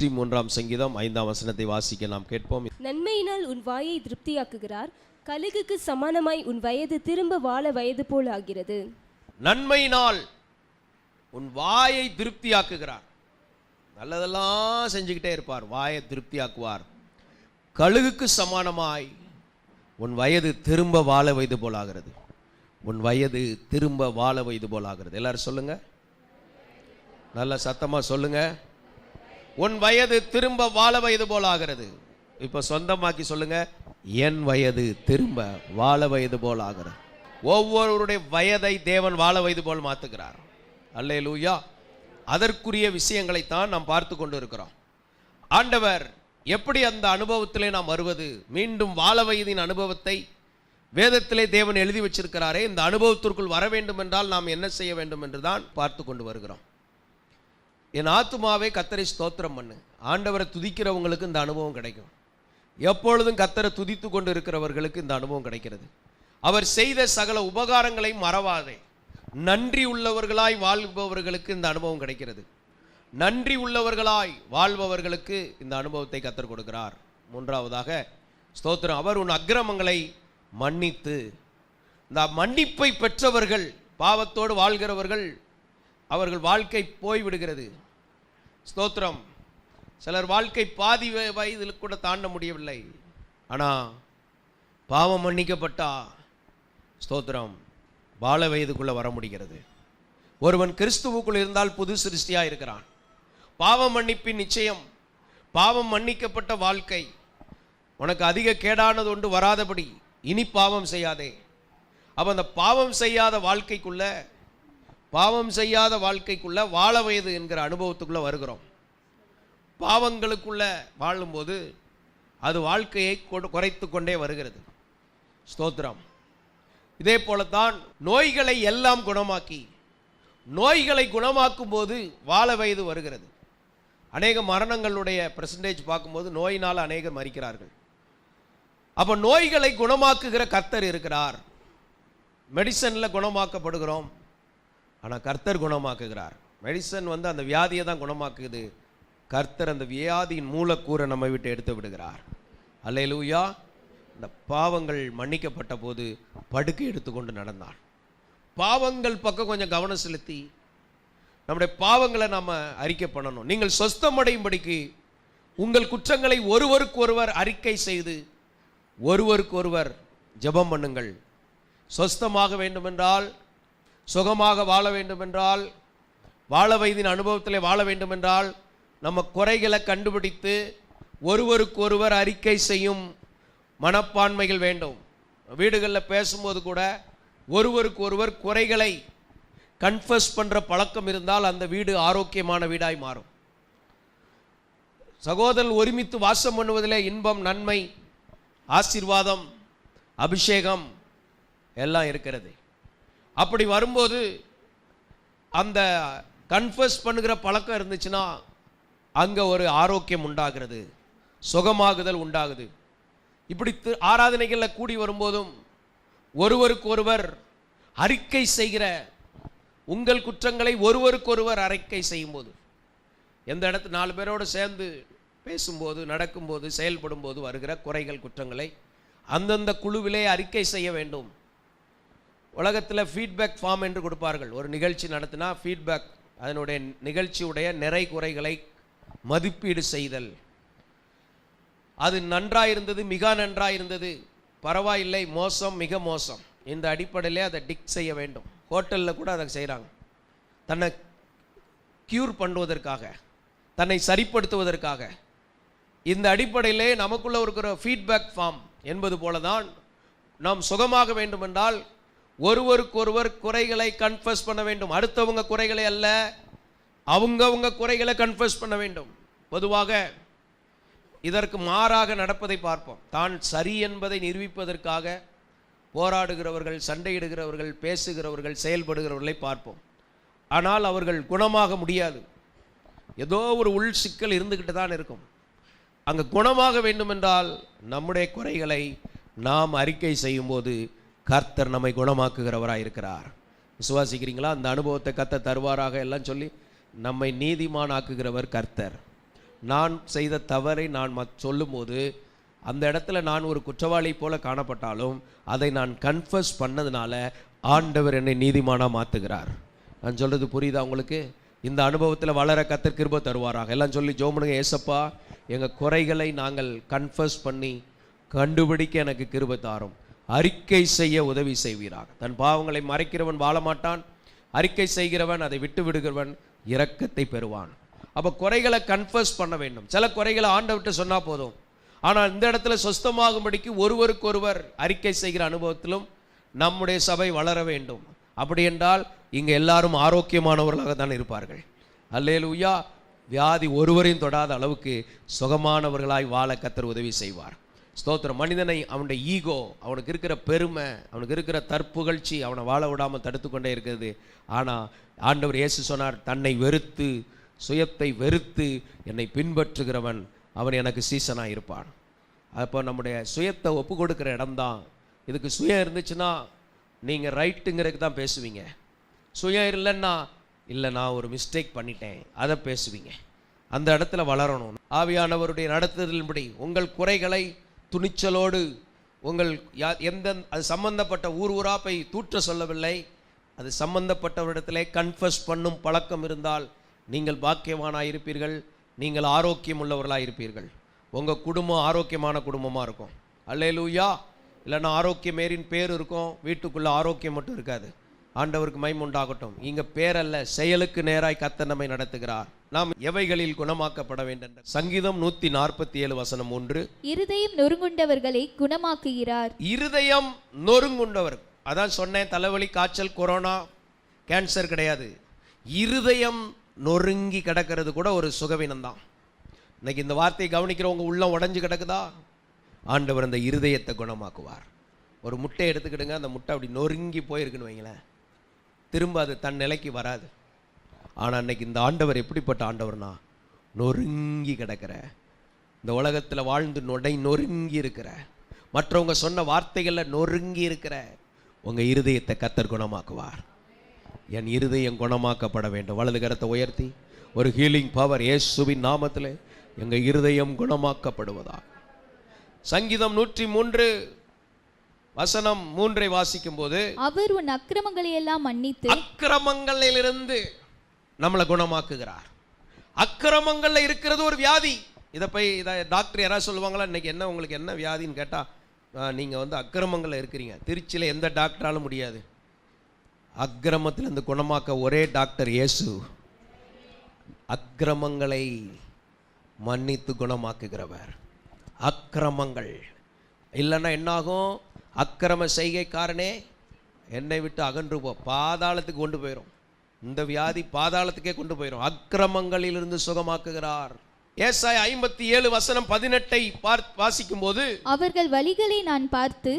103 சங்கீதம் 5ஆம் வசனத்தை வாசிக்க நாம் கேட்போம். நன்மையினால் உன் வாயை திருப்தியாக்குகிறார், கழுகுக்கு சமானமாய் உன் வயது திரும்ப வாழ வயது போல் ஆகிறது. நன்மையினால் உன் வாயை திருப்தியாக்குகிறார். நல்லதெல்லாம் செஞ்சுக்கிட்டே இருப்பார், வாயை திருப்தியாக்குவார். கழுகுக்கு சமானமாய் உன் வயது திரும்ப வாழ வயது போல் ஆகிறது. உன் வயது திரும்ப வாழ வயது போல் ஆகிறது. எல்லாரும் சொல்லுங்க, நல்ல சத்தமா சொல்லுங்க. உன் வயது திரும்ப வாழ வயது போல் ஆகிறது. இப்ப சொந்தமாக்கி சொல்லுங்க, என் வயது திரும்ப வாழ வயது போல் ஆகிறது. ஒவ்வொருவருடைய வயதை தேவன் வாழ வயது போல் மாத்துகிறார். அல்லேலூயா. அதற்குரிய விஷயங்களைத்தான் நாம் பார்த்து கொண்டு இருக்கிறோம். ஆண்டவர் எப்படி அந்த அனுபவத்திலே நாம் வருவது, மீண்டும் வாழ வயதின் அனுபவத்தை வேதத்திலே தேவன் எழுதி வச்சிருக்கிறாரே, இந்த அனுபவத்திற்குள் வர வேண்டும் என்றால் நாம் என்ன செய்ய வேண்டும் என்று தான் பார்த்து கொண்டு வருகிறோம். என் ஆத்துமாவே கர்த்தரை ஸ்தோத்திரம் பண்ணு. ஆண்டவரை துதிக்கிறவங்களுக்கு இந்த அனுபவம் கிடைக்கும். எப்பொழுதும் கர்த்தரை துதித்து கொண்டு இருக்கிறவர்களுக்கு இந்த அனுபவம் கிடைக்கிறது. அவர் செய்த சகல உபகாரங்களை மறவாதே. நன்றி உள்ளவர்களாய் வாழ்பவர்களுக்கு இந்த அனுபவம் கிடைக்கிறது. நன்றி உள்ளவர்களாய் வாழ்பவர்களுக்கு இந்த அனுபவத்தை கர்த்தர் கொடுக்கிறார். மூன்றாவதாக ஸ்தோத்திரம், அவர் உன் அக்கிரமங்களை மன்னித்து. இந்த மன்னிப்பை பெற்றவர்கள், பாவத்தோடு வாழ்கிறவர்கள், அவர்கள் வாழ்க்கை போய்விடுகிறது. ஸ்தோத்திரம். சிலர் வாழ்க்கை பாதி வயதில் கூட தாண்ட முடியவில்லை. ஆனால் பாவம் மன்னிக்கப்பட்டா ஸ்தோத்திரம் வாழ வயதுக்குள்ள வர முடிகிறது. ஒருவன் கிறிஸ்துவுக்குள் இருந்தால் புது சிருஷ்டியாக இருக்கிறான். பாவம் மன்னிப்பின் நிச்சயம், பாவம் மன்னிக்கப்பட்ட வாழ்க்கை. உனக்கு அதிக கேடானது ஒன்று வராதபடி இனி பாவம் செய்யாதே. அப்போ அந்த பாவம் செய்யாத வாழ்க்கைக்குள்ள வாழ வயது என்கிற அனுபவத்துக்குள்ள வருகிறோம். பாவங்களுக்குள்ள வாழும்போது அது வாழ்க்கையை குறைத்து கொண்டே வருகிறது. ஸ்தோத்திரம். இதே போலத்தான் நோய்களை எல்லாம் குணமாக்கி, நோய்களை குணமாக்கும் போது வாழ வயது வருகிறது. அநேக மரணங்களுடைய பெர்சன்டேஜ் பார்க்கும்போது நோயினால் அநேகர் மரிக்கிறார்கள். அப்போ நோய்களை குணமாக்குகிற கர்த்தர் இருக்கிறார். மெடிசனில் குணமாக்கப்படுகிறோம், ஆனால் கர்த்தர் குணமாக்குகிறார். மெடிசன் அந்த வியாதியை தான் குணமாக்குது. கர்த்தர் அந்த வியாதியின் மூலக்கூறை நம்மை விட்டு எடுத்து விடுகிறார். அல்லேலூயா. இந்த பாவங்கள் மன்னிக்கப்பட்ட போது படுக்கை எடுத்துக்கொண்டு நடந்தான். பாவங்கள் பக்கம் கொஞ்சம் கவனம் செலுத்தி நம்முடைய பாவங்களை நாம் அறிக்கை பண்ணணும். நீங்கள் சொஸ்தமடையும்படிக்கு உங்கள் குற்றங்களை ஒருவருக்கொருவர் அறிக்கை செய்து ஒருவருக்கொருவர் ஜெபம் பண்ணுங்கள். சொஸ்தமாக வேண்டுமென்றால், சுகமாக வாழ வேண்டுமென்றால், வாழ வயதின் அனுபவத்தில் வாழ வேண்டுமென்றால் நம்ம குறைகளை கண்டுபிடித்து ஒருவருக்கொருவர் அறிக்கை செய்யும் மனப்பான்மைகள் வேண்டும். வீடுகளில் பேசும்போது கூட ஒருவருக்கு ஒருவர் குறைகளை கன்ஃபஸ் பண்ணுற பழக்கம் இருந்தால் அந்த வீடு ஆரோக்கியமான வீடாய் மாறும். சகோதரர் ஒருமித்து வாசம் பண்ணுவதிலே இன்பம், நன்மை, ஆசீர்வாதம், அபிஷேகம் எல்லாம் இருக்கிறது. அப்படி வரும்போது அந்த கன்ஃபஸ் பண்ணுகிற பழக்கம் இருந்துச்சுன்னா அங்கே ஒரு ஆரோக்கியம் உண்டாகிறது, சுகமாகுதல் உண்டாகுது. இப்படி ஆராதனைகளில் கூடி வரும்போதும் ஒருவருக்கு ஒருவர் அறிக்கை செய்கிற, உங்கள் குற்றங்களை ஒருவருக்கொருவர் அறிக்கை செய்யும்போது, எந்த இடத்துல 4 பேரோடு சேர்ந்து பேசும்போது, நடக்கும்போது, செயல்படும் போது வருகிற குறைகள், குற்றங்களை அந்தந்த குழுவிலே அறிக்கை செய்ய வேண்டும். உலகத்தில் ஃபீட்பேக் ஃபார்ம் என்று கொடுப்பார்கள். ஒரு நிகழ்ச்சி நடத்தினா ஃபீட்பேக், அதனுடைய நிகழ்ச்சியுடைய நிறை குறைகளை மதிப்பீடு செய்தல். அது நன்றாயிருந்தது, மிக நன்றாயிருந்தது, பரவாயில்லை, மோசம், மிக மோசம், இந்த அடிப்படையிலே அதை டிக் செய்ய வேண்டும். ஹோட்டலில் கூட அதை செய்கிறாங்க. தன்னை க்யூர் பண்ணுவதற்காக, தன்னை சரிப்படுத்துவதற்காக. இந்த அடிப்படையிலே நமக்குள்ள இருக்கிற ஃபீட்பேக் ஃபார்ம் என்பது போல தான் நாம் சுகமாக வேண்டுமென்றால் ஒருவருக்கொருவர் குறைகளை கன்ஃபஸ் பண்ண வேண்டும். அடுத்தவங்க குறைகளை அல்ல, அவங்கவங்க குறைகளை கன்ஃபஸ் பண்ண வேண்டும். பொதுவாக இதற்கு மாறாக நடப்பதை பார்ப்போம். தான் சரி என்பதை நிரூபிப்பதற்காக போராடுகிறவர்கள், சண்டையிடுகிறவர்கள், பேசுகிறவர்கள், செயல்படுகிறவர்களை பார்ப்போம். ஆனால் அவர்கள் குணமாக முடியாது. ஏதோ ஒரு உள் சிக்கல் இருந்துக்கிட்டு தான் இருக்கும். அங்கே குணமாக வேண்டுமென்றால் நம்முடைய குறைகளை நாம் அறிக்கை செய்யும்போது கர்த்தர் நம்மை குணமாக்குகிறவராக இருக்கிறார். விசுவாசிக்கிறீங்களா? அந்த அனுபவத்தை கர்த்தர் தருவாராக எல்லாம் சொல்லி நம்மை நீதிமானாக்குகிறவர் கர்த்தர். நான் செய்த தவறை நான் சொல்லும்போது அந்த இடத்துல நான் ஒரு குற்றவாளி போல காணப்பட்டாலும் அதை நான் கன்ஃபஸ் பண்ணதுனால ஆண்டவர் என்னை நீதிமானா மாற்றுகிறார். நான் சொல்கிறது புரியுதா உங்களுக்கு? இந்த அனுபவத்தில் வளர கர்த்தர் கிருபை தருவாராக. எல்லாம் சொல்லி ஜெபம் பண்ணுங்க. ஏசப்பா, எங்கள் குறைகளை நாங்கள் கன்ஃபஸ் பண்ணி கண்டுபிடிக்க எனக்கு கிருபை தாரும். அறிக்கை செய்ய உதவி செய்வீராக. தன் பாவங்களை மறைக்கிறவன் வாழ மாட்டான், அறிக்கை செய்கிறவன் அதை விட்டு விடுகிறவன் இரக்கத்தை பெறுவான். அப்போ குறைகளை கன்ஃபஸ் பண்ண வேண்டும். சில குறைகளை ஆண்டவர்கிட்ட சொன்னால் போதும். ஆனால் இந்த இடத்துல சொஸ்தமாகும்படிக்கு ஒருவருக்கொருவர் அறிக்கை செய்கிற அனுபவத்திலும் நம்முடைய சபை வளர வேண்டும். அப்படி என்றால் இங்கே எல்லாரும் ஆரோக்கியமானவர்களாக தான் இருப்பார்கள். அல்லேலூயா. வியாதி ஒருவரையும் தொடாத அளவுக்கு சுகமானவர்களாய் வாழ கர்த்தர் உதவி செய்வார். ஸ்தோத்திரம். மனிதனை அவனுடைய ஈகோ, அவனுக்கு இருக்கிற பெருமை, அவனுக்கு இருக்கிற தற்புகழ்ச்சி அவனை வாழ விடாமல் தடுத்து கொண்டே இருக்கிறது. ஆனால் ஆண்டவர் இயேசு சொன்னார், தன்னை வெறுத்து, சுயத்தை வெறுத்து என்னை பின்பற்றுகிறவன் அவன் எனக்கு சீசனாக இருப்பான். அப்போ நம்முடைய சுயத்தை ஒப்பு கொடுக்குற இடம்தான். இதுக்கு சுயம் இருந்துச்சுன்னா நீங்கள் ரைட்டுங்கிறதுக்கு தான் பேசுவீங்க. சுயம் இல்லைன்னா இல்லை நான் ஒரு மிஸ்டேக் பண்ணிட்டேன் அதை பேசுவீங்க. அந்த இடத்துல வளரணும். ஆவியானவருடைய நடத்துதலின்படி உங்கள் குறைகளை துணிச்சலோடு உங்கள் எந்த அது சம்பந்தப்பட்ட ஊரா போய் தூற்ற சொல்லவில்லை. அது சம்பந்தப்பட்டவரிடத்திலே கன்ஃபஸ் பண்ணும் பழக்கம் இருந்தால் நீங்கள் பாக்கியவானாக இருப்பீர்கள், நீங்கள் ஆரோக்கியம் உள்ளவர்களாக இருப்பீர்கள். உங்கள் குடும்பம் ஆரோக்கியமான குடும்பமாக இருக்கும். அல்லேலூயா. இல்லைன்னா ஆரோக்கியமேரின் பேர் இருக்கும், வீட்டுக்குள்ளே ஆரோக்கியம் மட்டும் இருக்காது. ஆண்டவருக்கு மகிமை உண்டாகட்டும். இங்கே பேரல்ல, செயலுக்கு நேராய் கர்த்தர் நம்மை நடத்துகிறார். நாம் எவைகளில் குணமாக்கப்பட வேண்டும்? சங்கீதம் 147 வசனம் 1. இருதயம் நொறுங்குண்டவர்களை குணமாக்குகிறார். இருதயம் நொறுங்குண்டவர், அதான் சொன்னேன், தலைவலி, காய்ச்சல், கொரோனா, கேன்சர் கிடையாது. இருதயம் நொறுங்கி கிடக்கிறது கூட ஒரு சுகவீனம்தான். இன்னைக்கு இந்த வார்த்தையை கவனிக்கிறவங்க உள்ளம் உடஞ்சி கிடக்குதா? ஆண்டவர் அந்த இருதயத்தை குணமாக்குவார். ஒரு முட்டை எடுத்துக்கிடுங்க, அந்த முட்டை அப்படி நொறுங்கி போயிருக்குன்னு வைங்களேன், திரும்ப அது தன் நிலைக்கு வராது. ஆனால் அன்னைக்கு இந்த ஆண்டவர் எப்படிப்பட்ட ஆண்டவர்னா, நொறுங்கி கிடக்கிற, இந்த உலகத்தில் வாழ்ந்து நொறுங்கி இருக்கிற, மற்றவங்க சொன்ன வார்த்தைகளில் நொறுங்கி இருக்கிற உங்கள் இருதயத்தை கர்த்தர் குணமாக்குவார். என் இருதயம் குணமாக்கப்பட வேண்டும். வலது கரத்தை உயர்த்தி ஒரு ஹீலிங் பவர் இயேசுவின் நாமத்தில் எங்கள் இருதயம் குணமாக்கப்படுவதா. சங்கீதம் 103 வசனம் 3 வாசிக்கும் போது, அவர் உன் அக்கிரமங்களை எல்லாம் மன்னித்து, அக்கிரமங்களிலிருந்து நம்மளை குணமாக்குகிறார். அக்கிரமங்கள்ல இருக்கிறது ஒரு வியாதி. இதை டாக்டர் யாராவது சொல்லுவாங்களா, இன்னைக்கு என்ன உங்களுக்கு என்ன வியாதின்னு கேட்டால் நீங்கள் அக்கிரமங்களில் இருக்கிறீங்க. திருச்சியில் எந்த டாக்டராலும் முடியாது. அக்கிரமத்திலிருந்து குணமாக்க ஒரே டாக்டர் இயேசு. அக்கிரமங்களை மன்னித்து குணமாக்குகிறவர். அக்கிரமங்கள் இல்லைன்னா என்னாகும்? அக்கிரம செய்கைக்காரனே என்னை விட்டு அகன்று போ, பாதாளத்துக்கு கொண்டு போயிடும். இந்த வியாதி பாதாளத்துக்கே கொண்டு போயிடும். அக்கிரமங்களிலிருந்து சுகமாக்குகிறார். ஏசாயா 57 வசனம் 18 வாசிக்கும் போது, அவர்கள் வழிகளை நான் பார்த்து,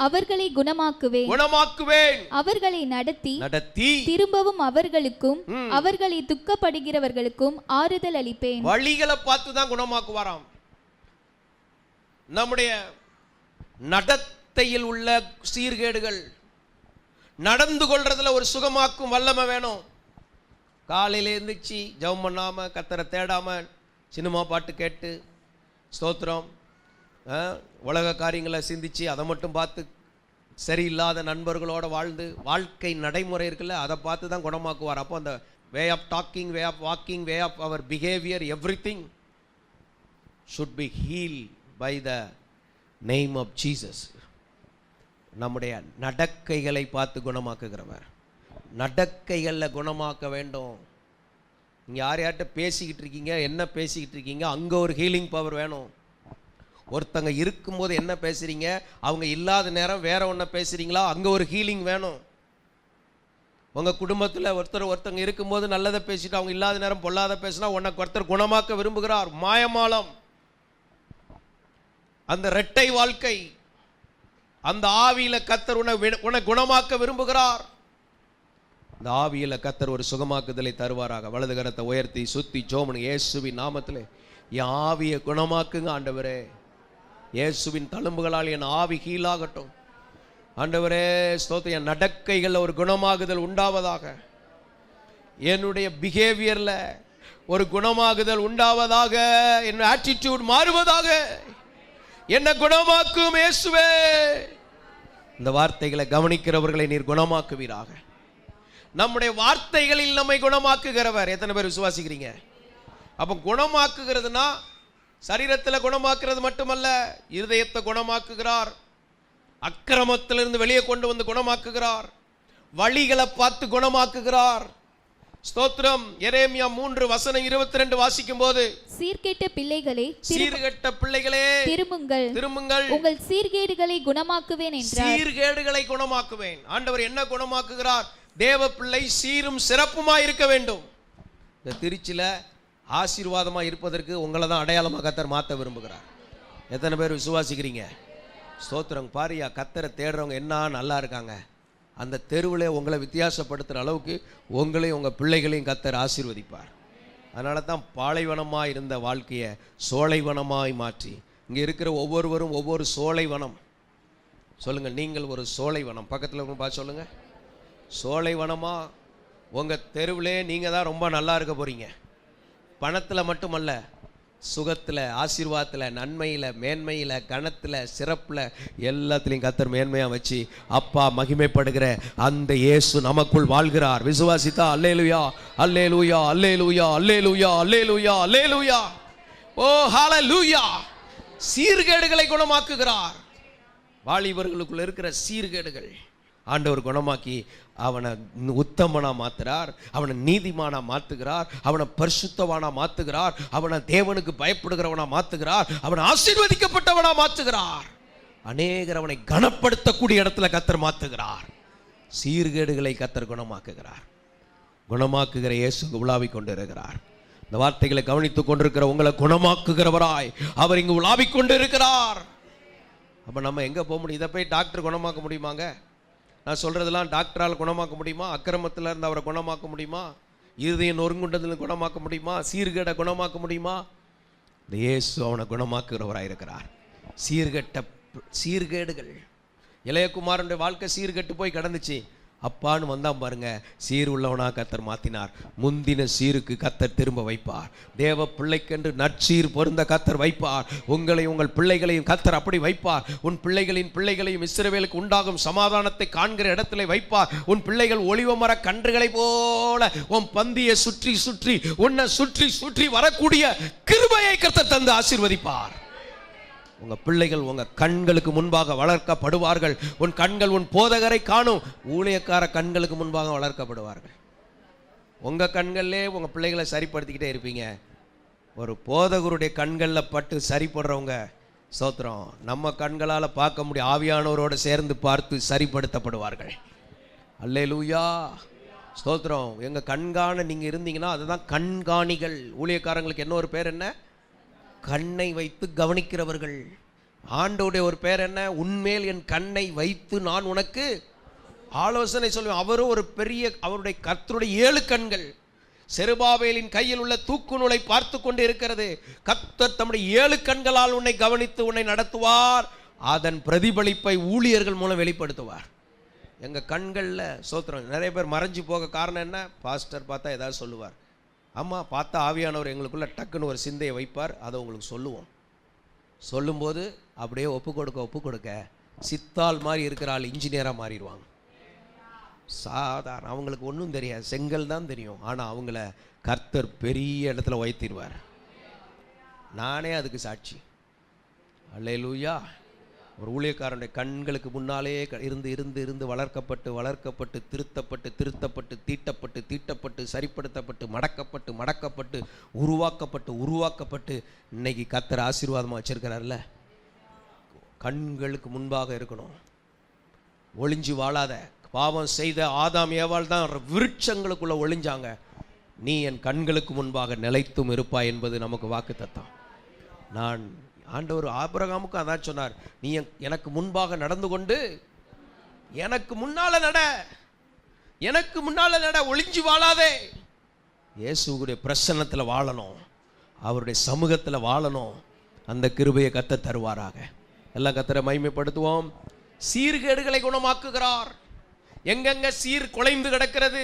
அவர்களை குணமாக்குவேன், அவர்களை நடத்தி திரும்பவும் அவர்களுக்கும் அவர்களை துக்கப்படுகிறவர்களுக்கும் ஆறுதல் அளிப்பேன். வழிகளை பார்த்து தான் குணமாக்குவாராம். நம்முடைய நடத்தையில் உள்ள சீர்கேடுகள், நடந்து கொள்றதுல ஒரு சுகமாக்கும் வல்லமை வேணும். காலையில் எழுந்திரிச்சு ஜெபம் பண்ணாமல், கர்த்தரை தேடாமல், சினிமா பாட்டு கேட்டு, ஸ்தோத்திரம், உலக காரியங்களை சிந்திச்சு அதை மட்டும் பார்த்து, சரியில்லாத நண்பர்களோடு வாழ்ந்து, வாழ்க்கை நடைமுறை இருக்குல்ல, அதை பார்த்து தான் குணமாக்குவார். அப்போ அந்த way of talking, way of walking, way of அவர் behaviour, everything should be healed by the name of Jesus. நம்முடைய நடக்கைகளை பார்த்து குணமாக்குகிறவர். நடக்கைகளில் குணமாக்க வேண்டும். நீங்கள் யார்கிட்ட பேசிக்கிட்டு இருக்கீங்க, என்ன பேசிக்கிட்டு இருக்கீங்க, அங்கே ஒரு ஹீலிங் பவர் வேணும். ஒருத்தங்க இருக்கும்போது என்ன பேசுகிறீங்க, அவங்க இல்லாத நேரம் வேற ஒன்று பேசுகிறீங்களா, அங்கே ஒரு ஹீலிங் வேணும். உங்கள் குடும்பத்தில் ஒருத்தங்க இருக்கும்போது நல்லதை பேசிட்டு அவங்க இல்லாத நேரம் பொல்லாத பேசினா உனக்கு ஒருத்தர் குணமாக்க விரும்புகிறார். மாயமாலம், அந்த இரட்டை வாழ்க்கை, அந்த ஆவியில கர்த்தர் உன்னை குணமாக்க விரும்புகிறார். இந்த ஆவியில கர்த்தர் ஒரு சுகமாக்குதலை தருவாராக. வலது கரத்தை உயர்த்தி சுத்தி ஜோமனு, இயேசுவின் நாமத்தில் என் ஆவியை குணமாக்குங்க ஆண்டவரே. இயேசுவின் தழும்புகளால் என் ஆவி ஹீலாகட்டும் ஆண்டவரே. ஸ்தோத்திரம். என் நடக்கைகளில் ஒரு குணமாகுதல் உண்டாவதாக. என்னுடைய பிஹேவியரில் ஒரு குணமாகுதல் உண்டாவதாக, என் ஆட்டிடியூட் மாறுவதாக, என்ன குணமாக்கும் இயேசுவே. இந்த வார்த்தைகளை கவனிக்கிறவர்களை நீர் குணமாக்குவீராக. நம்முடைய வார்த்தைகளில் நம்மை குணமாக்குகிறவர். எத்தனை பேர் விசுவாசிக்கிறீங்க? அப்ப குணமாக்குகிறதுனா சரீரத்தில் குணமாக்குறது மட்டுமல்ல, இருதயத்தை குணமாக்குகிறார், அக்கிரமத்திலிருந்து வெளியே கொண்டு வந்து குணமாக்குகிறார், வழிகளை பார்த்து குணமாக்குகிறார். ஸ்தோத்திரம். எரேமியா 3:22 வாசிக்கும் போது, சீர்கெட்ட பிள்ளைகளே திரும்புங்கள், திரும்புங்கள், உங்கள் சீர்கேடுகளை குணமாக்குவேன் என்றார். சீர்கேடுகளை குணமாக்குவேன். ஆண்டவர் என்ன குணமாக்குகிறார்? தேவ பிள்ளை சீரும் சிறப்புமா இருக்க வேண்டும். இந்த திருச்சியில ஆசீர்வாதமா இருப்பதற்கு உங்களை தான் அடையாளமாக கர்த்தர் மாற்ற விரும்புகிறார். எத்தனை பேர் விசுவாசிக்கிறீங்க? ஸ்தோத்திரம். பாரியா, கர்த்தரை தேடுறவங்க என்ன நல்லா இருக்காங்க. அந்த தெருவில் உங்களை வித்தியாசப்படுத்துகிற அளவுக்கு உங்களையும் உங்கள் பிள்ளைகளையும் கர்த்தர் ஆசீர்வதிப்பார். அதனால தான் பாலைவனமாக இருந்த வாழ்க்கையை சோலைவனமாய் மாற்றி, இங்கே இருக்கிற ஒவ்வொருவரும் ஒவ்வொரு சோலைவனம். சொல்லுங்கள், நீங்கள் ஒரு சோலைவனம். பக்கத்தில் பார்த்து சொல்லுங்கள், சோலைவனமா. உங்கள் தெருவிலே நீங்கள் தான் ரொம்ப நல்லா இருக்க போகிறீங்க. பணத்தில் மட்டுமல்ல, சுகத்தில், ஆசீர்வாதத்தில், நன்மையில், மேன்மையில், கணத்தில், சிறப்பில், எல்லாத்துலேயும் கர்த்தர் மேன்மையாக வச்சு அப்பா மகிமைப்படுகிற அந்த இயேசு நமக்குள் வாழ்கிறார். விசுவாசித்தா அல்லேலூயா, அல்லேலூயா, அல்லேலூயா, அல்லேலூயா, அல்லேலூயா, அல்லேலூயா. ஓ ஹல்லேலூயா. சீர்கேடுகளை குணமாக்குகிறார். வாலிபர்களுக்குள்ள இருக்கிற சீர்கேடுகள் ஆண்டவர் குணமாக்கி அவனை உத்தமனா மாத்துறார், அவனை நீதிமானா மாத்துகிறார், அவனை பரிசுத்தவானா மாத்துகிறார், அவனை தேவனுக்கு பயப்படுகிறவனா மாத்துகிறார், அவனை ஆசீர்வதிக்கப்பட்டவனா மாத்துகிறார். அநேகர் அவனை கனப்படுத்தக்கூடிய இடத்துல கர்த்தர் மாத்துகிறார். சீர்கேடுகளை கர்த்தர் குணமாக்குகிறார். குணமாக்குகிற இயேசு உலாவிக் கொண்டிருக்கிறார். இந்த வார்த்தைகளை கவனித்துக் கொண்டிருக்கிற உங்களை குணமாக்குகிறவராய் அவர் இங்கு உலாவிக் கொண்டிருக்கிறார். அப்ப நம்ம எங்க போக முடியும்? இதை போய் டாக்டர் குணமாக்க முடியுமாங்க? நான் சொல்றதெல்லாம் டாக்டரால் குணமாக்க முடியுமா? அக்கிரமத்தில் இருந்து அவரை குணமாக்க முடியுமா? இருதயம் நொறுங்குண்டதில் குணமாக்க முடியுமா? சீர்கேடை குணமாக்க முடியுமா? இந்த இயேசு அவனை குணமாக்குகிறவராக இருக்கிறார். சீர்கேடுகள், இளையகுமாரனுடைய வாழ்க்கை சீர்கெட்டு போய் கடந்துச்சு. அப்பான்னு வந்தான் பாருங்க, சீர் உள்ளவனா கர்த்தர் மாத்தினார். முந்தின சீருக்கு கர்த்தர் திரும்ப வைப்பார். தேவ பிள்ளைக்கென்று நற்சீர் பொருந்த கர்த்தர் வைப்பார். உங்களையும் உங்கள் பிள்ளைகளையும் கர்த்தர் அப்படி வைப்பார். உன் பிள்ளைகளின் பிள்ளைகளையும் இஸ்ரவேலுக்கு உண்டாகும் சமாதானத்தை காண்கிற இடத்துல வைப்பார். உன் பிள்ளைகள் ஒலிவ மர கன்றுகளை போல உன் பந்தியை சுற்றி சுற்றி உன்னை சுற்றி சுற்றி வரக்கூடிய கிருபையை கர்த்தர் தந்து ஆசீர்வதிப்பார். உங்க பிள்ளைகள் உங்க கண்களுக்கு முன்பாக வளர்க்கப்படுவார்கள். உன் கண்கள் உன் போதகரை காணும். ஊழியக்கார கண்களுக்கு முன்பாக வளர்க்கப்படுவார்கள். உங்க கண்கள்லே உங்க பிள்ளைகளை சரிப்படுத்திக்கிட்டே இருப்பீங்க. ஒரு போதகருடைய கண்களில் பட்டு சரிப்படுறவங்க ஸ்தோத்திரம், நம்ம கண்களால் பார்க்க முடியும், ஆவியானவரோடு சேர்ந்து பார்த்து சரிப்படுத்தப்படுவார்கள். அல்லேலூயா, ஸ்தோத்திரம். எங்க கண்காண நீங்க இருந்தீங்கன்னா அதுதான் கண்காணிகள். ஊழியக்காரங்களுக்கு என்ன ஒரு பேர்? என்ன? கண்ணை வைத்து கவனிக்கிறவர்கள். ஆண்டவருடைய ஒரு பேர் என்ன? உன்மேல் என் கண்ணை வைத்து நான் உனக்கு ஆலோசனை சொல்வேன். அவரும் ஒரு பெரிய, அவருடைய கர்த்தருடைய 7 கண்கள் செருபாபேலின் கையில் உள்ள தூக்கு நூலை பார்த்து கொண்டு இருக்கிறது. கர்த்தர் தம்முடைய 7 கண்களால் உன்னை கவனித்து உன்னை நடத்துவார். அதன் பிரதிபலிப்பை ஊழியர்கள் மூலம் வெளிப்படுத்துவார். எங்க கண்களில் சோத்திரம். நிறைய பேர் மறைஞ்சு போக காரணம் என்ன? பாஸ்டர் பார்த்தா ஏதாவது சொல்லுவார். அம்மா பார்த்தா ஆவியானவர் எங்களுக்குள்ள டக்குன்னு ஒரு சிந்தையை வைப்பார். அதை உங்களுக்கு சொல்லுவோம். சொல்லும்போது அப்படியே ஒப்பு கொடுக்க சித்தால் மாதிரி இருக்கிற ஆள் இன்ஜினியராக மாறிடுவாங்க. சாதாரண, அவங்களுக்கு ஒன்றும் தெரியாது, செங்கல் தான் தெரியும். ஆனால் அவங்கள கர்த்தர் பெரிய இடத்துல வைத்திருவார். நானே அதுக்கு சாட்சி. அல்லேலூயா. ஒரு ஊழியக்காரனுடைய கண்களுக்கு முன்னாலே இருந்து இருந்து இருந்து வளர்க்கப்பட்டு திருத்தப்பட்டு தீட்டப்பட்டு சரிப்படுத்தப்பட்டு மடக்கப்பட்டு உருவாக்கப்பட்டு இன்னைக்கு கர்த்தர் ஆசீர்வாதமாக வச்சிருக்கிறார்ல. கண்களுக்கு முன்பாக இருக்கணும். ஒளிஞ்சு வாழாத. பாவம் செய்த ஆதாம் ஏவாள் தான் விருட்சங்களுக்குள்ள ஒளிஞ்சாங்க. நீ என் கண்களுக்கு முன்பாக நிலைத்தும் இருப்பாய் என்பது நமக்கு வாக்குத்தத்தம். நான் ஆண்டவர் ஆபிரகாமுக்கு அதான் சொன்னார், நீ எனக்கு முன்பாக நடந்து கொண்டு எனக்கு முன்னால நட, ஒளிஞ்சு வாழாதே. இயேசுவுடைய பிரசன்னத்தில் வாழணும், அவருடைய சமூகத்தில் வாழணும். அந்த கிருபையை கர்த்தர் தருவாராக. எல்லாம் கர்த்தரை மகிமைப்படுத்துவோம். சீர்கேடுகளை குணமாக்குகிறார். எங்கெங்க சீர் குலைந்து கிடக்கிறது,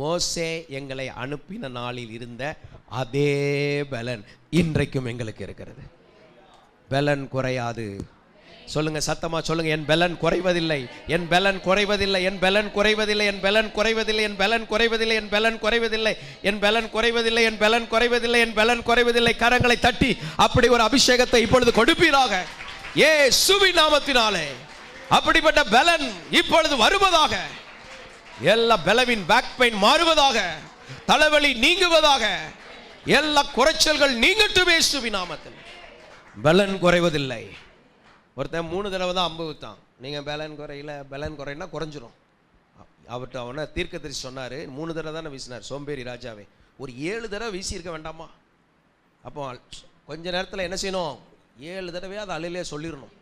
மோசே எங்களை அனுப்பின நாளில் இருந்த அதே பலன் இன்றைக்கும் எங்களுக்கு இருக்கிறது. பலன் குறையாது. சொல்லுங்க, சத்தமா சொல்லுங்க, என் பலன் குறைவதில்லை, என் பலன் குறைவதில்லை, என் பலன் குறைவதில்லை, என் பலன் குறைவதில்லை, என் பலன் குறைவதில்லை, என் பலன் குறைவதில்லை, என் பலன் குறைவதில்லை, என் பலன் குறைவதில்லை, என் பலன் குறைவதில்லை. கரங்களை தட்டி அப்படி ஒரு அபிஷேகத்தை இப்பொழுது கொடுப்பீராக இயேசுவின் நாமத்தினாலே. அப்படிப்பட்ட பலன் இப்பொழுது வருவதாக. எல்லா பலவின் பேக் பெயின் மாறுவதாக, தலைவலி நீங்குவதாக, எல்லா குறைச்சல்கள் நீங்கட்டும் இயேசுவின் நாமத்தில். பலன் குறைவதில்லை. ஒருத்தன் 3 தடவை தான் அம்பு வித்தான். நீங்கள் பலன் குறையில, பலன் குறையினா குறைஞ்சிரும். அவர்கிட்ட அவனை தீர்க்கதரிசி சொன்னார், 3 தடவை தானே வீசினார் சோம்பேறி ராஜாவே, ஒரு 7 தடவை வீசியிருக்க வேண்டாமா? அப்போ கொஞ்ச நேரத்தில் என்ன செய்யணும்? 7 தடவையாக அதை அலையிலே சொல்லிடணும்.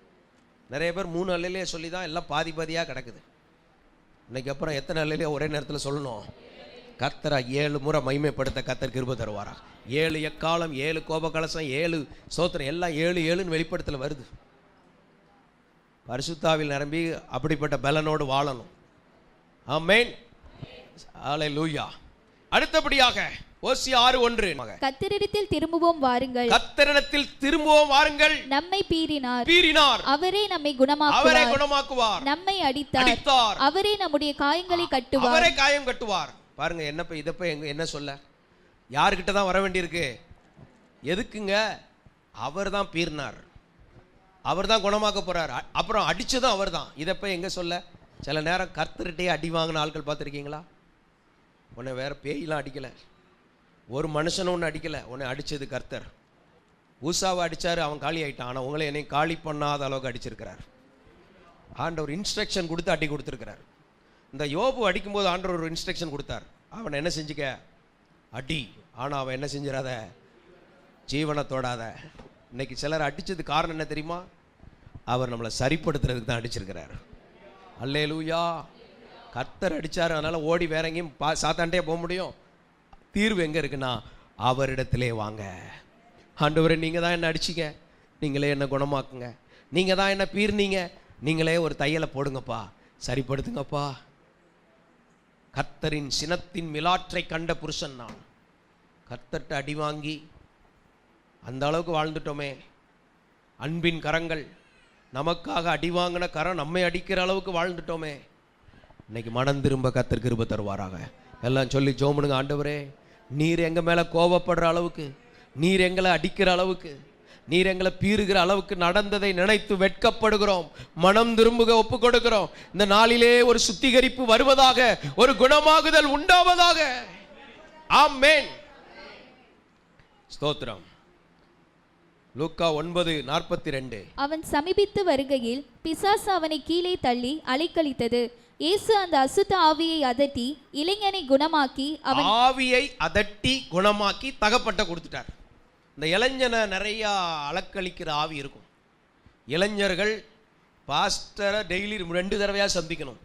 நிறைய பேர் 3 அலையிலே சொல்லி தான் எல்லாம் பாதி பாதியாக கிடக்குது. இன்னைக்கு அப்புறம் எத்தனை அலையிலே ஒரே நேரத்தில் சொல்லணும்? கர்த்தரை 7 முறை மகிமைப்படுத்த கர்த்தர் கிருபை தருவாரா? 7 எக்காலம், 7 கோபகலசம், 7 ஸ்தோத்திரம், எல்லாம் 7 வெளிப்படுத்தல வருது. பரிசுத்தாவில் நிரம்பி அப்படிப்பட்ட பலனோடு வாழணும். ஆமென், ஹல்லேலூயா. அடுத்தபடியாக ஓசியா 6:1, கர்த்தரிடத்தில் திரும்புவோம் வாருங்கள், கர்த்தரிடத்தில் திரும்புவோம் வாருங்கள். நம்மை பீறினார், அவரே நம்மை குணமாக்குவார். நம்மை அடித்தார், அவரே நம்முடைய காயங்களை கட்டுவார். அவரே காயம் கட்டுவார். பாருங்க, இதப்ப என்ன சொல்ல? யாருக்கிட்ட தான் வர வேண்டியிருக்கு? எதுக்குங்க? அவர் தான் பீர்னார், அவர் தான் குணமாக்க போறார், அப்புறம் அடிச்சதும் அவர் தான். இதப்ப எங்க சொல்ல? சில நேரம் கர்த்தர்கிட்டே அடி வாங்கின ஆட்கள் பார்த்துருக்கீங்களா? உன்னை வேற பேயெல்லாம் அடிக்கல, ஒரு மனுஷனை ஒன்று அடிக்கல, உன்னை அடிச்சது கர்த்தர். ஊசாவை அடிச்சாரு, அவன் காலி ஆயிட்டான். ஆனால் உங்களை என்னை காலி பண்ணாத அளவுக்கு அடிச்சிருக்கிறார். ஆண்டவர் இன்ஸ்ட்ரக்ஷன் கொடுத்து அடி கொடுத்துருக்கிறார். இந்த யோபு அடிக்கும்போது ஆண்டவர் ஒரு இன்ஸ்ட்ரக்ஷன் கொடுத்தார், அவனை என்ன செஞ்சுக்க? அடி. ஆனால் அவன் என்ன செஞ்சிடாத? ஜீவனை தொடாத. இன்னைக்கு சிலர் அடிச்சது காரணம் என்ன தெரியுமா? அவர் நம்மளை சரிப்படுத்துறதுக்கு தான் அடிச்சிருக்கிறார். அல்லேலூயா. கர்த்தர் அடிச்சாரு, அதனால ஓடி வேற எங்கேயும் சாத்தாண்டே போக முடியும்? தீர்வு எங்க இருக்குன்னா அவரிடத்திலே வாங்க. ஆண்டவரே, நீங்க தான் என்ன அடிச்சிங்க, நீங்களே என்ன குணமாக்குங்க. நீங்க தான் என்ன பீர்னீங்க, நீங்களே ஒரு தையலை போடுங்கப்பா, சரிப்படுத்துங்கப்பா. கர்த்தரின் சினத்தின் மிலாற்றை கண்ட புருஷன் நான். கர்த்தர்ட்ட அடி வாங்கி அந்த அளவுக்கு வாழ்ந்துட்டோமே. அன்பின் கரங்கள், நமக்காக அடி வாங்கின கரம் நம்மை அடிக்கிற அளவுக்கு வாழ்ந்துட்டோமே. இன்னைக்கு மனம் திரும்ப கர்த்தர் கிருபை தருவாராக. எல்லாம் சொல்லி ஜோமனுங்க, ஆண்டவரே, நீர் எங்கள் மேலே கோபப்படுற அளவுக்கு, நீர் எங்களை அடிக்கிற அளவுக்கு, நீர் எங்களை பீறுகிற அளவுக்கு நடந்ததை நினைத்து வெட்கப்படுகிறோம். மனம் திரும்புக ஒப்பு கொடுக்கிறோம். இந்த நாளிலே ஒரு சுத்திகரிப்பு வருவதாக, ஒரு குணமாகுதல் உண்டாவதாக. ஆமென், ஸ்தோத்திரம். லூக்கா 9:42, அவன் சமீபித்து வருகையில் பிசாசு அவனை கீழே தள்ளி அலைக்கழித்தது. இயேசு அந்த அசுத்த ஆவியை அதட்டி இளைஞனை குணமாக்கி, அவன் ஆவியை அதட்டி குணமாக்கி தகப்பட்ட கொடுத்துட்டார். இந்த இளைஞனை நிறைய அலக்களிக்கிற ஆவி இருக்கும். இளைஞர்கள் பாஸ்டரை டெய்லி 2 தடவையா சந்திக்கணும்.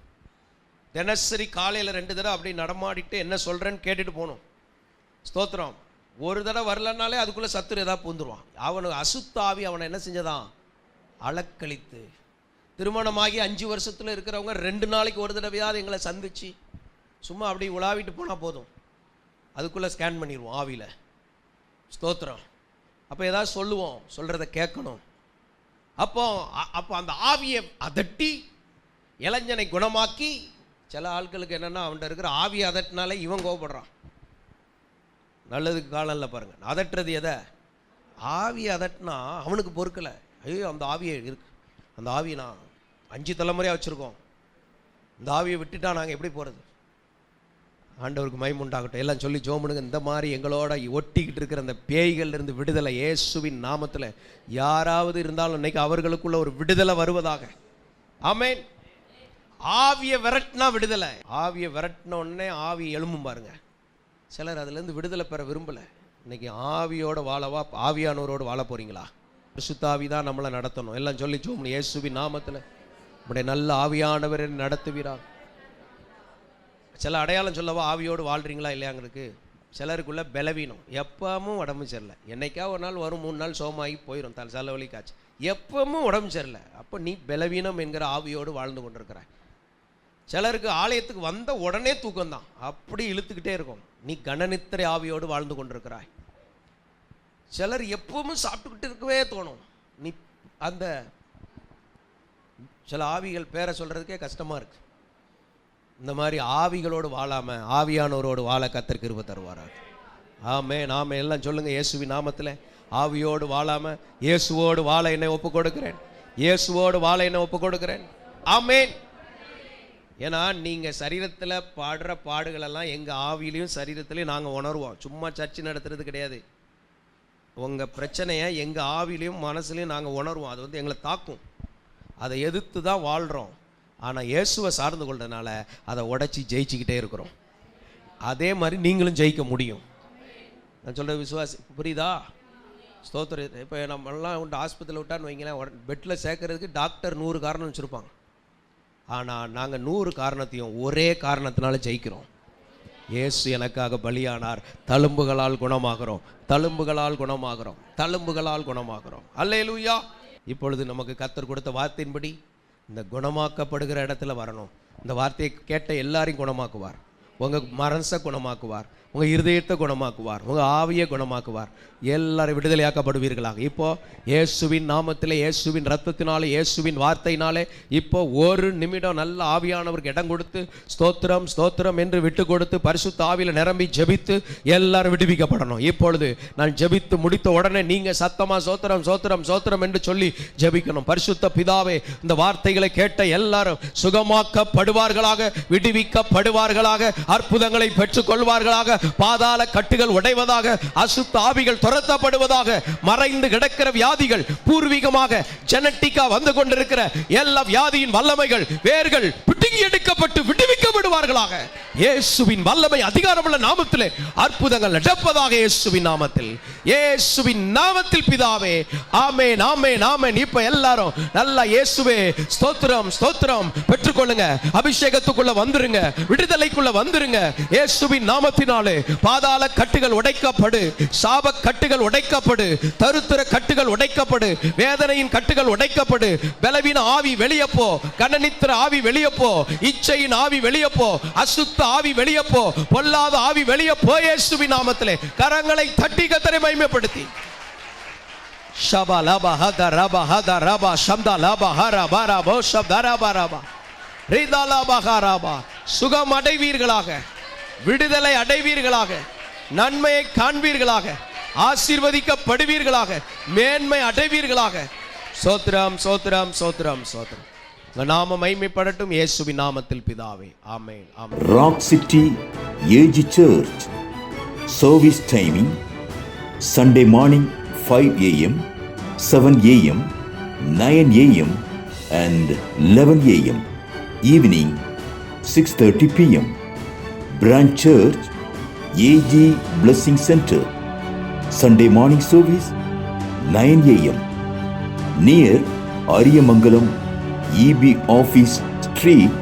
தினசரி காலையில் 2 தடவை அப்படி நடமாடிட்டு என்ன சொல்றேன்னு கேட்டுட்டு போகணும். ஸ்தோத்திரம். ஒரு தடவை வரலனாலே அதுக்குள்ள சத்துரு ஏதாவது பூந்துருவான். அவனுக்கு அசுத்த ஆவி அவனை என்ன செஞ்சதான்? அலக்களித்து. திருமணமாகி 5 வருஷத்துல இருக்கிறவங்க 2 நாளைக்கு ஒரு தடவையாவது எங்களை சந்திச்சு சும்மா அப்படி உலாவிட்டு போனால் போதும், அதுக்குள்ளே ஸ்கேன் பண்ணிடுவோம் ஆவியில். ஸ்தோத்திரம். அப்போ ஏதாவது சொல்லுவோம், சொல்கிறத கேட்கணும். அப்போ அந்த ஆவியை அதட்டி இளைஞனை குணமாக்கி. சில ஆட்களுக்கு என்னென்னா, அவன்கிட்ட இருக்கிற ஆவியை அதட்டினாலே இவன் கோவப்படுறான். நல்லதுக்கு காலம் இல்லை பாருங்க. அதட்டுறது எதை? ஆவியை அதட்டினா அவனுக்கு பொறுக்கலை. ஐயோ, அந்த ஆவியை இருக்கு, அந்த ஆவியை நான் 5 தலைமுறையாக வச்சுருக்கோம், இந்த ஆவியை விட்டுட்டா நாங்கள் எப்படி போகிறது? ஆண்டவருக்கு மகிமை உண்டாகட்டும். எல்லாம் சொல்லி ஜோமனுங்க. இந்த மாதிரி எங்களோட ஒட்டிக்கிட்டு இருக்கிற அந்த பேய்கள் இருந்து விடுதலை இயேசுவின் நாமத்தில் யாராவது இருந்தாலும் இன்னைக்கு அவர்களுக்குள்ள ஒரு விடுதலை வருவதாக. ஆமென். ஆவியை விரட்டினா விடுதலை. ஆவியை விரட்டின உடனே ஆவி எழும்பும் பாருங்க. சிலர் அதுலேருந்து விடுதலை பெற விரும்பலை. இன்னைக்கு ஆவியோட வாழவா, ஆவியானவரோடு வாழ போறீங்களா? பரிசுத்தாவி தான் நம்மளை நடத்தணும். எல்லாம் சொல்லி ஜோமனு. இயேசுவின் நாமத்தில் நம்முடைய நல்ல ஆவியானவர் நடத்துவீராக. சில அடையாளம் சொல்லவா ஆவியோடு வாழ்கிறீங்களா இல்லையாங்களுக்கு? சிலருக்குள்ள பலவீனம், எப்பவும் உடம்பு சரியில்லை. என்னைக்கா ஒரு நாள் வரும், 3 நாள் சோமாகி போயிடும், தலைவலி காய்ச்சி, எப்பவும் உடம்பு சரியில்லை. அப்போ நீ பலவீனம் என்கிற ஆவியோடு வாழ்ந்து கொண்டிருக்கிறாய். சிலருக்கு ஆலயத்துக்கு வந்த உடனே தூக்கம்தான், அப்படி இழுத்துக்கிட்டே இருக்கும். நீ கனநித்திரை ஆவியோடு வாழ்ந்து கொண்டிருக்கிறாய். சிலர் எப்பவும் சாப்பிட்டுக்கிட்டு இருக்கவே தோணும். நீ அந்த சில ஆவிகள் பேரை சொல்றதுக்கே கஷ்டமா இருக்கு. இந்த மாதிரி ஆவிகளோடு வாழாம ஆவியானவரோடு வாழ கர்த்தர் கிருபை தருவாராக. ஆமென் ஆமென். எல்லாம் சொல்லுங்க, இயேசுவின் நாமத்தில் ஆவியோடு வாழாம இயேசுவோடு வாழ என்னை ஒப்பு கொடுக்கிறேன். இயேசுவோடு வாழ என்னை ஒப்பு கொடுக்கிறேன். ஆமென். ஏன்னா நீங்க சரீரத்தில் பாடுற பாடுகளெல்லாம் எங்க ஆவியிலையும் சரீரத்திலையும் நாங்கள் உணர்வோம். சும்மா சர்ச்சை நடத்துறது கிடையாது. உங்க பிரச்சனையை எங்க ஆவிலையும் மனசுலையும் நாங்கள் உணர்வோம். அது வந்து எங்களை தாக்கும். அதை எதிர்த்து தான் வாழ்கிறோம். ஆனால் இயேசுவை சார்ந்து கொள்றதுனால அதை உடைச்சி ஜெயிச்சுக்கிட்டே இருக்கிறோம். அதே மாதிரி நீங்களும் ஜெயிக்க முடியும். நான் சொல்கிற விசுவாசி புரியுதா? ஸ்தோத்திரம். இப்போ நம்மளாம் உண்டு ஆஸ்பத்திரியில் விட்டான்னு வைங்களேன், பெட்டில் சேர்க்கறதுக்கு டாக்டர் 100 காரணம் வச்சுருப்பாங்க. ஆனால் நாங்கள் 100 காரணத்தையும் ஒரே காரணத்தினால ஜெயிக்கிறோம். இயேசு எனக்காக பலியானார், தழும்புகளால் குணமாகிறோம், தழும்புகளால் குணமாகிறோம், தழும்புகளால் குணமாகிறோம். அல்லேலூயா. இப்பொழுது நமக்கு கர்த்தர் கொடுத்த வார்த்தையின்படி இந்த குணமாக்கப்படுகிற இடத்துல வரணும். இந்த வார்த்தையை கேட்ட எல்லாரையும் குணமாக்குவார். உங்கள் மனசை குணமாக்குவார், உங்கள் இருதயத்தை குணமாக்குவார், உங்கள் ஆவியை குணமாக்குவார். எல்லாரும் விடுதலையாக்கப்படுவீர்களாக. இப்போ இயேசுவின் நாமத்தில், இயேசுவின் ரத்தத்தினாலே, இயேசுவின் வார்த்தையினாலே இப்போ ஒரு நிமிடம் நல்ல ஆவியானவருக்கு இடம் கொடுத்து ஸ்தோத்திரம் ஸ்தோத்திரம் என்று விட்டு கொடுத்து பரிசுத்த ஆவியில் நிரம்பி ஜெபித்து எல்லாரும் விடுவிக்கப்படணும். இப்பொழுது நான் ஜெபித்து முடித்த உடனே நீங்கள் சத்தமாக சோத்திரம் சோத்திரம் சோத்திரம் என்று சொல்லி ஜெபிக்கணும். பரிசுத்த பிதாவே, இந்த வார்த்தைகளை கேட்ட எல்லாரும் சுகமாக்கப்படுவார்களாக, விடுவிக்கப்படுவார்களாக, அற்புதங்களை பெற்றுக்கொள்வார்களாக, பாதாள கட்டுகள் உடைவதாக, அசுத்த ஆவிகள் துரத்தப்படுவதாக, மறைந்து கிடக்கிற வியாதிகள் பூர்வீகமாக ஜெனட்டிக்கா வந்து கொண்டிருக்கிற எல்லா வியாதியின் வல்லமைகள் வேர்கள் பிடுங்கி எடுக்கப்பட்டு விடுவிக்கப்படுவார்களாக. இயேசுவின் வல்லமை அதிகாரமுள்ள நாமத்திலே அற்புதங்கள் நடப்பதாக. இயேசுவின் நாமத்தில், இயேசுவின் நாமத்தில் பிதாவே. ஆமென் ஆமென் ஆமென். இப்ப எல்லாரும் நல்லா இயேசுவே ஸ்தோத்திரம் ஸ்தோத்திரம் பெற்றுக்கொள்ளுங்க. அபிஷேகத்துக்குள்ள வந்துருங்க, விடுதலைக்குள்ள வந்துருங்க. இயேசுவின் நாமத்தினாலே பாதாள கட்டுகள் உடைக்கப்படு, சாப கட்டுகள் உடைக்கப்படு, தருத்திர கட்டுகள் உடைக்கப்படு, வேதனையின் கட்டுகள் உடைக்கப்படு, பலவீன ஆவி வெளியே போ, கனநித்திர ஆவி வெளியே போ, இச்சையின் ஆவி வெளியே போ, அசுத்த ஆவி வெளியே போ, பொல்லாத ஆவி வெளியே போ. இயேசுவின் நாமத்திலே கரங்களை தட்டி கர்த்தரை மகிமைப்படுத்தி ஷபா லபா ஹத ரபா ஹத ரபா ஷம்தா லபா ஹரபா ரபா ஷப்தா ரபா ரபா ரிதா லபா ஹரபா. சுகம் அடைவீர்களாக, விடுதலை அடைவீர்களாக, நன்மையை காண்பீர்களாக, ஆசீர்வதிக்கப்படுவீர்களாக, மேன்மை அடைவீர்களாக. சோத்திரம் சோத்திரம் சோத்திரம் சோத்திரம். நாம மகிமைப்படட்டும் இயேசுவின் நாமத்தில் பிதாவே. ஆமென் ஆமென். Rock City AG Church service timing Sunday morning 5 a.m., 7 a.m., 9 a.m. and 11 a.m. Evening 6:30 p.m. Branch Church AG Blessing Center. Sunday morning service 9 a.m. near Ariyamangalam EB Office Street,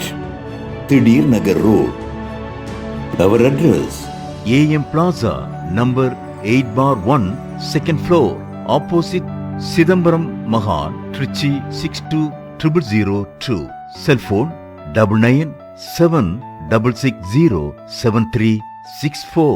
Thidir Nagar Road. Our address AM Plaza, number 8/1, second floor, opposite Sidambaram Mahal, Trichy 620002. Cell phone 99 7 660 7364.